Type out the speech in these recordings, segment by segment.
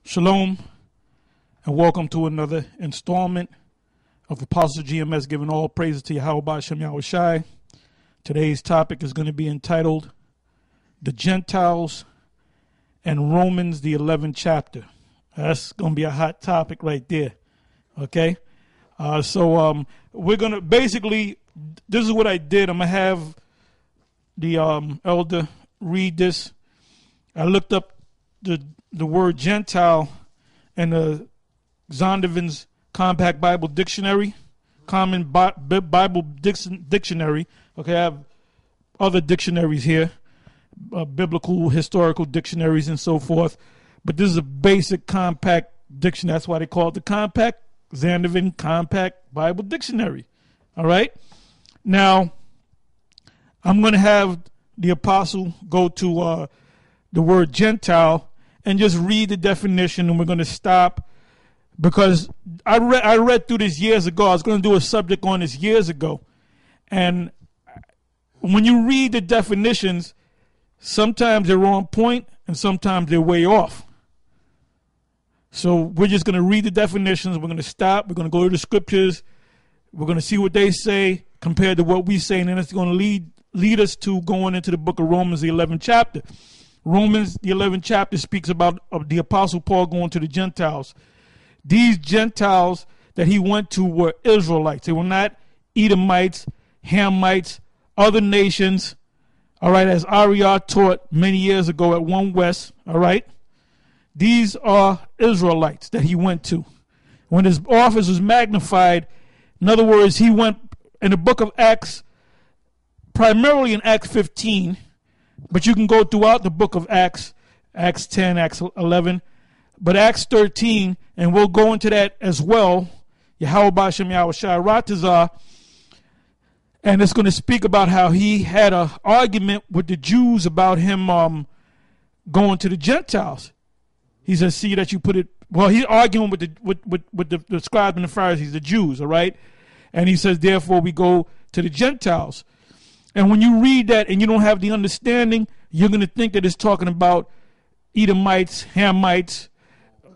Shalom, and welcome to another installment of Apostle GMS, giving all praises to Yahweh Shem Yahweh Shai. Today's topic is going to be entitled The Gentiles and Romans, the 11th chapter. That's going to be a hot topic right there, okay? So we're going to basically, this is what I did. I'm going to have the elder read this. I looked up the word Gentile in the Zondervan's Compact Bible Dictionary, Common Bible Dictionary. Okay, I have other dictionaries here, biblical, historical dictionaries, and so forth. But this is a basic compact dictionary. That's why they call it the Compact Zondervan Compact Bible Dictionary. All right. Now, I'm going to have the apostle go to the word Gentile and just read the definition, and we're going to stop because I read through this years ago. I was going to do a subject on this years ago. And when you read the definitions, sometimes they're on point and sometimes they're way off. So we're just going to read the definitions. We're going to stop. We're going to go to the scriptures. We're going to see what they say compared to what we say, and then it's going to lead us to going into the book of Romans, the 11th chapter. Romans, the 11th chapter, speaks about the Apostle Paul going to the Gentiles. These Gentiles that he went to were Israelites. They were not Edomites, Hamites, other nations, all right, as Ariah taught many years ago at One West, all right. These are Israelites that he went to. When his office was magnified, in other words, he went in the book of Acts, primarily in Acts 15, but you can go throughout the book of Acts, Acts 10, Acts 11, but Acts 13, and we'll go into that as well, Yahweh Shem Yahweh Shai Ratazah, and it's going to speak about how he had an argument with the Jews about him going to the Gentiles. He says, see that you put it, well, he's arguing with the scribes and the Pharisees, the Jews, all right? And he says, therefore, we go to the Gentiles. And when you read that and you don't have the understanding, you're going to think that it's talking about Edomites, Hamites,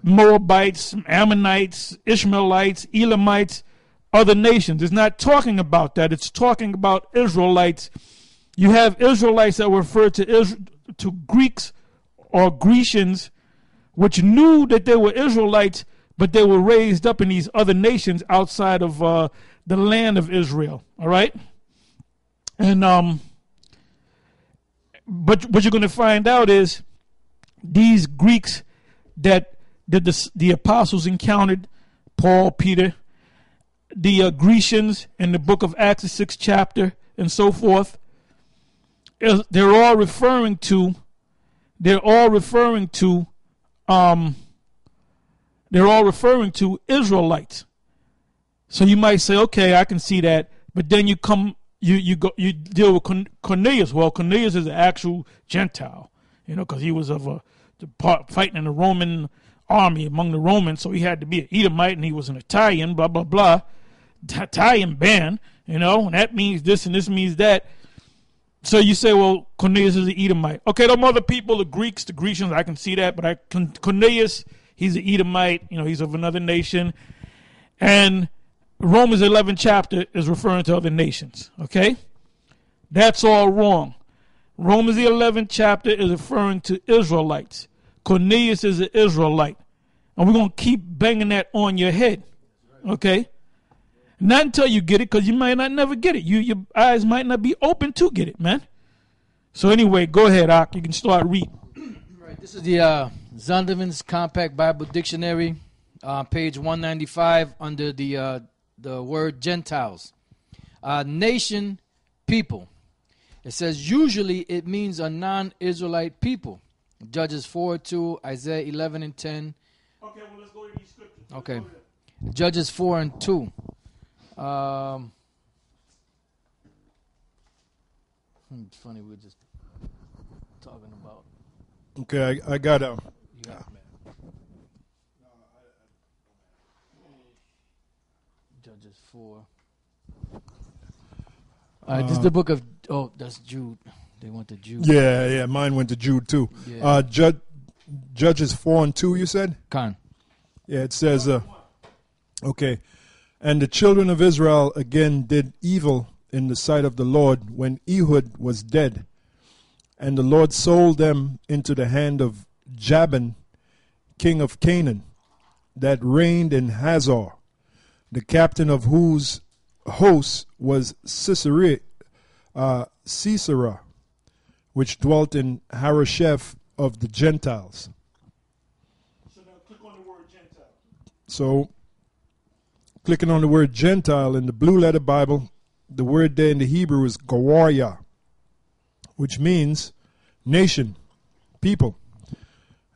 Moabites, Ammonites, Ishmaelites, Elamites, other nations. It's not talking about that. It's talking about Israelites. You have Israelites that refer to Greeks or Grecians, which knew that they were Israelites, but they were raised up in these other nations outside of the land of Israel. All right? And but what you're going to find out is these Greeks that the apostles encountered, Paul, Peter, the Grecians in the book of Acts, the 6th chapter, and so forth, they're all referring to Israelites. So you might say, okay, I can see that, but then you deal with Cornelius. Well, Cornelius is an actual Gentile, because he was fighting in the Roman army among the Romans, so he had to be an Edomite, and he was an Italian, blah, blah, blah, Italian band, and that means this and this means that. So you say, well, Cornelius is an Edomite. Okay, them other people, the Greeks, the Grecians, I can see that, but Cornelius, he's an Edomite, he's of another nation, and Romans 11 chapter is referring to other nations, okay? That's all wrong. Romans the 11th chapter is referring to Israelites. Cornelius is an Israelite. And we're going to keep banging that on your head, okay? Not until you get it, because you might not never get it. Your eyes might not be open to get it, man. So anyway, go ahead, Ak. You can start reading. Right, this is the Zondervan's Compact Bible Dictionary, page 195, under the word Gentiles. Nation, people. It says usually it means a non-Israelite people. Judges 4:2, Isaiah 11 and 10. Okay, well, let's go to these scriptures. Okay. Judges 4 and 2. It's funny, we're just talking about. Okay, I got a. Judges 4. This is the book of. Oh, that's Jude. They went to Jude. Yeah. Mine went to Jude too. Yeah. Judges 4:2, you said? Khan. Yeah, it says, okay. And the children of Israel again did evil in the sight of the Lord when Ehud was dead. And the Lord sold them into the hand of Jabin, king of Canaan, that reigned in Hazor, the captain of whose host was Sisera, which dwelt in Harosheth of the Gentiles. So now click on the word Gentile. So, clicking on the word Gentile in the Blue Letter Bible, the word there in the Hebrew is Gawarya, which means nation, people.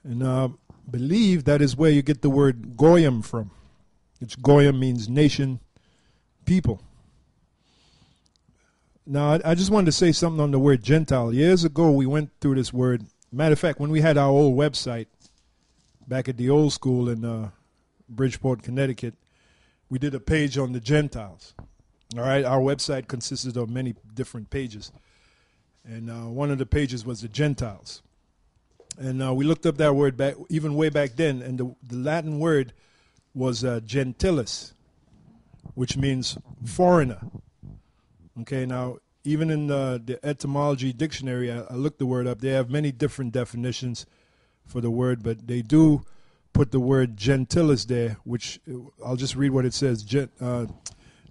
And I believe that is where you get the word Goyim from, which Goyim means nation, people. Now, I just wanted to say something on the word Gentile. Years ago, we went through this word. Matter of fact, when we had our old website back at the old school in Bridgeport, Connecticut, we did a page on the Gentiles. All right, our website consisted of many different pages. And one of the pages was the Gentiles. And we looked up that word back, even way back then, and the Latin word was gentilis, which means foreigner. Okay, now, even in the etymology dictionary, I looked the word up. They have many different definitions for the word, but they do put the word gentilis there, which I'll just read what it says.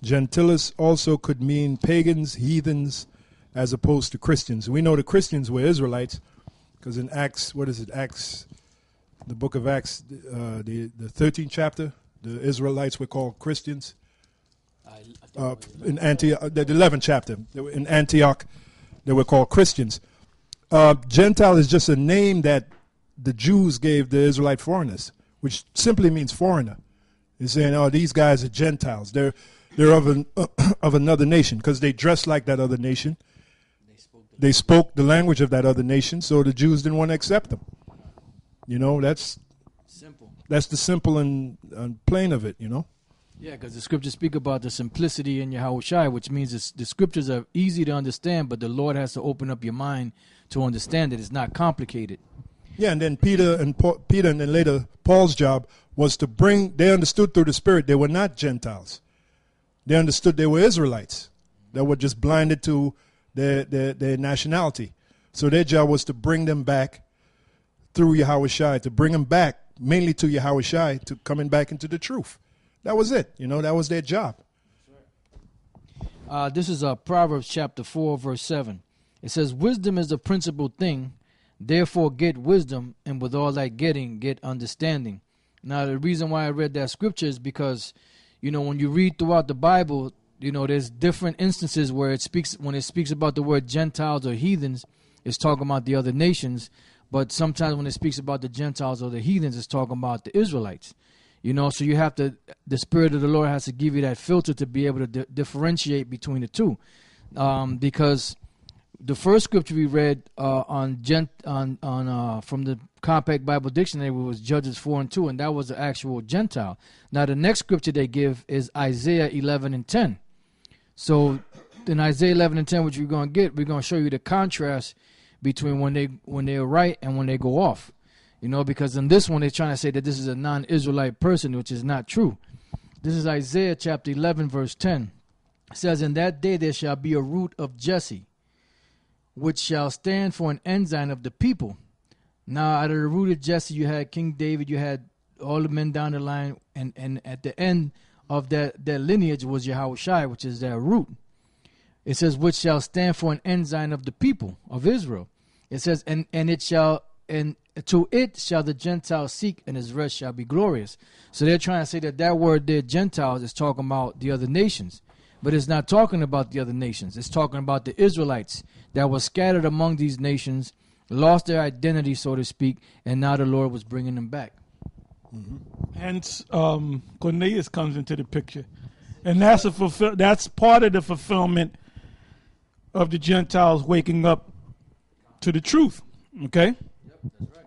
Gentilis also could mean pagans, heathens, as opposed to Christians. We know the Christians were Israelites, because in Acts, what is it, Acts, the book of Acts, the 13th chapter, the Israelites were called Christians. In Antioch, the 11th chapter, in Antioch, they were called Christians. Gentile is just a name that the Jews gave the Israelite foreigners, which simply means foreigner. They're saying, oh, these guys are Gentiles. They're of another nation, because they dressed like that other nation. They spoke the language of that other nation, so the Jews didn't want to accept them. You know, that's Simple. That's the simple and plain of it, you know. Yeah, because the scriptures speak about the simplicity in Yahushua, which means the scriptures are easy to understand, but the Lord has to open up your mind to understand it. It's not complicated. Yeah, and then Peter and then later Paul's job was to bring, they understood through the Spirit they were not Gentiles. They understood they were Israelites that were just blinded to their nationality. So their job was to bring them back through Yahushua, to bring them back mainly to Yahushua, to coming back into the truth. That was it. You know, that was their job. This is Proverbs chapter 4, verse 7. It says, wisdom is the principal thing, therefore get wisdom, and with all that getting, get understanding. Now, the reason why I read that scripture is because, you know, when you read throughout the Bible, you know, there's different instances where when it speaks about the word Gentiles or heathens, it's talking about the other nations. But sometimes when it speaks about the Gentiles or the heathens, it's talking about the Israelites. You know, so you have to, the Spirit of the Lord has to give you that filter to be able to differentiate between the two. Because the first scripture we read from the Compact Bible Dictionary was Judges 4:2, and that was the actual Gentile. Now the next scripture they give is Isaiah 11:10. So in Isaiah 11:10, which we're going to get, we're going to show you the contrast between when they're right and when they go off. You know, because in this one they're trying to say that this is a non-Israelite person, which is not true. This is Isaiah chapter 11, verse 10. It says, in that day there shall be a root of Jesse, which shall stand for an ensign of the people. Now, out of the root of Jesse, you had King David, you had all the men down the line, and at the end of that lineage was Yahushua, which is their root. It says, which shall stand for an ensign of the people of Israel. It says, and to it shall the Gentiles seek, and his rest shall be glorious. So they're trying to say that word there, Gentiles, is talking about the other nations. But it's not talking about the other nations. It's talking about the Israelites that were scattered among these nations, lost their identity, so to speak, and now the Lord was bringing them back. Mm-hmm. Hence, Cornelius comes into the picture. And that's part of the fulfillment of the Gentiles waking up to the truth. Okay? Yep, that's right.